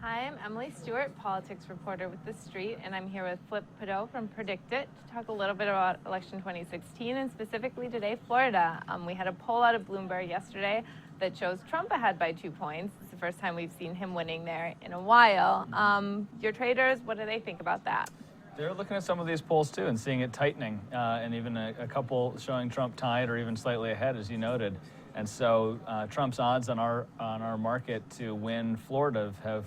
Hi, I'm Emily Stewart, politics reporter with The Street, and I'm here with Pidot from PredictIt to talk a little bit about election 2016, and specifically today, Florida. We had a poll out of Bloomberg yesterday that shows Trump ahead by 2 points. It's the first time we've seen him winning there in a while. Your traders, what do they think about that? They're looking at some of these polls too and seeing it tightening, and even a couple showing Trump tied or even slightly ahead, as you noted. And so Trump's odds on our market to win Florida have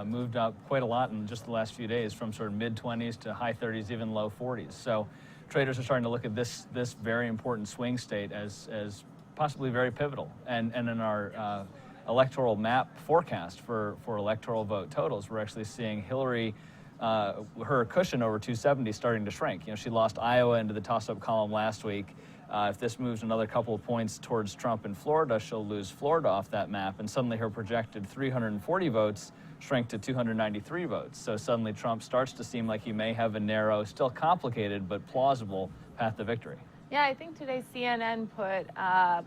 moved up quite a lot in just the last few days, from sort of mid-20s to high 30s, even low 40s. So traders are starting to look at this very important swing state as possibly very pivotal. And in our electoral map forecast for electoral vote totals, we're actually seeing Hillary, her cushion over 270 starting to shrink. You know, she lost Iowa into the toss-up column last week. If this moves another couple of points towards Trump in Florida, she'll lose Florida off that map, and suddenly her projected 340 votes shrink to 293 votes. So suddenly Trump starts to seem like he may have a narrow, still complicated, but plausible path to victory. Yeah, I think today CNN put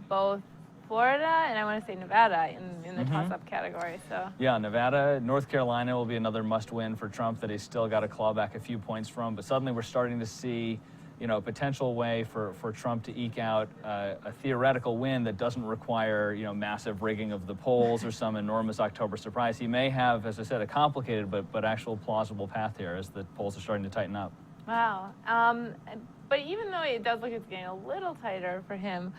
both Florida and I want to say Nevada in the toss-up category. So yeah, Nevada, North Carolina will be another must-win for Trump that he's still got to claw back a few points from. But suddenly we're starting to see, you know, a potential way for Trump to eke out a theoretical win that doesn't require, you know, massive rigging of the polls or some enormous October surprise. He may have, as I said, a complicated but actual plausible path here as the polls are starting to tighten up. Wow. But even though it does look like it's getting a little tighter for him,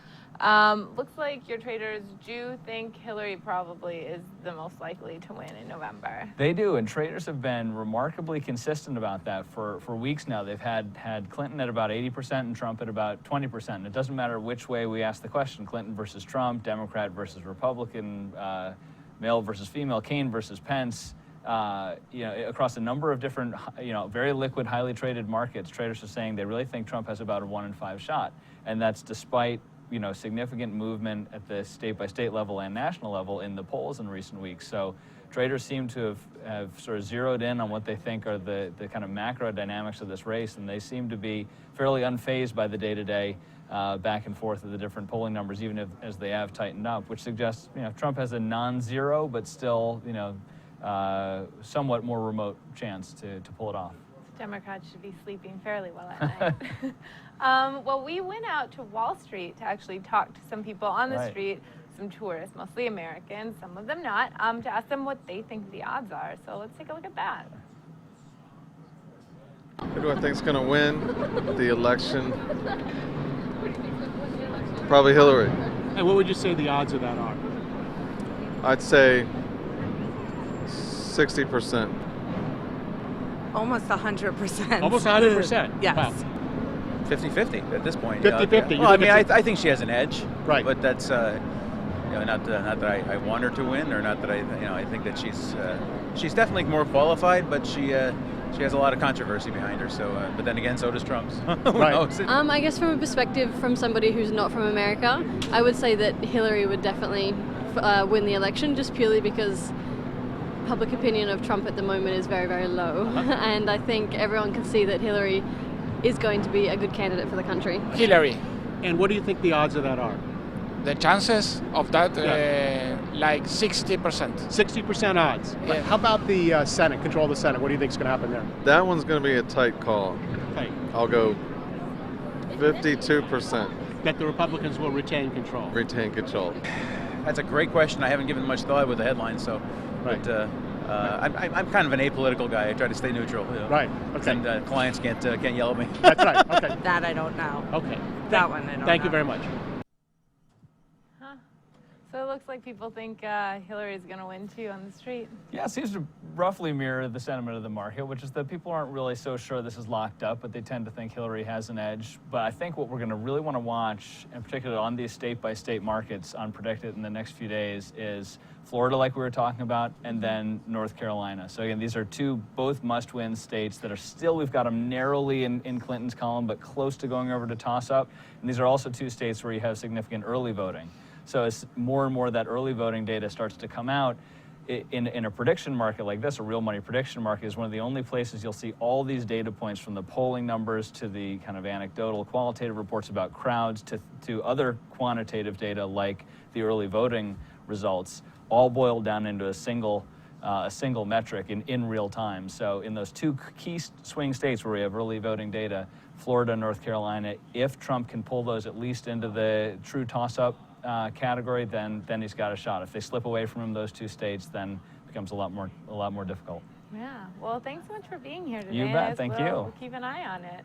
looks like your traders do think Hillary probably is the most likely to win in November. They do, and traders have been remarkably consistent about that for weeks now. They've had Clinton at about 80% and Trump at about 20%. And it doesn't matter which way we ask the question, Clinton versus Trump, Democrat versus Republican, male versus female, Kane versus Pence. You know, across a number of different, you know, very liquid, highly traded markets, traders are saying they really think Trump has about a 1 in 5 shot. And that's despite, you know, significant movement at the state-by-state level and national level in the polls in recent weeks. So traders seem to have sort of zeroed in on what they think are the kind of macro dynamics of this race, and they seem to be fairly unfazed by the day-to-day back and forth of the different polling numbers, even as they have tightened up, which suggests, you know, Trump has a non-zero, but still, you know, somewhat more remote chance to pull it off. Democrats should be sleeping fairly well at night. Well, we went out to Wall Street to actually talk to some people on the street, some tourists, mostly Americans, some of them not, to ask them what they think the odds are. So let's take a look at that. Who do I think is going to win the election? Probably Hillary. And what would you say the odds of that are? I'd say 60%. Almost 100%. Almost 100%? Yes. Wow. 50-50 at this point. 50-50. Well, I mean, I think she has an edge. Right. But that's, you know, not that I want her to win, or not that I think that she's definitely more qualified, but she has a lot of controversy behind her. So, but then again, so does Trump's. Who knows? I guess from a perspective from somebody who's not from America, I would say that Hillary would definitely win the election, just purely because public opinion of Trump at the moment is very, very low. And I think everyone can see that Hillary is going to be a good candidate for the country. Hillary. And what do you think the odds of that are? The chances of that, like 60%. 60% odds. Yeah. How about the Senate, control of the Senate? What do you think is going to happen there? That one's going to be a tight call. Okay. I'll go 52%. That the Republicans will retain control. Retain control. That's a great question. I haven't given much thought with the headlines, so. Right. But I'm kind of an apolitical guy. I try to stay neutral. You know? Right. Okay. And clients can't yell at me. That's right. Okay. That I don't know. Okay. That one I don't know. Thank you very much. So it looks like people think Hillary's going to win too on the street. Yeah, it seems to roughly mirror the sentiment of the market, which is that people aren't really so sure this is locked up, but they tend to think Hillary has an edge. But I think what we're going to really want to watch, in particular on these state-by-state markets on PredictIt in the next few days, is Florida, like we were talking about, and then North Carolina. So again, these are two both must-win states that are still, we've got them narrowly in Clinton's column, but close to going over to toss-up. And these are also two states where you have significant early voting. So as more and more of that early voting data starts to come out, in a prediction market like this, a real money prediction market is one of the only places you'll see all these data points, from the polling numbers to the kind of anecdotal qualitative reports about crowds to other quantitative data like the early voting results, all boiled down into a single a single metric in real time. So in those two key swing states where we have early voting data, Florida and North Carolina, if Trump can pull those at least into the true toss-up category, then he's got a shot. If they slip away from him, those two states, then it becomes a lot more difficult. Yeah. Well, thanks so much for being here today. You bet. Thank you. We'll keep an eye on it.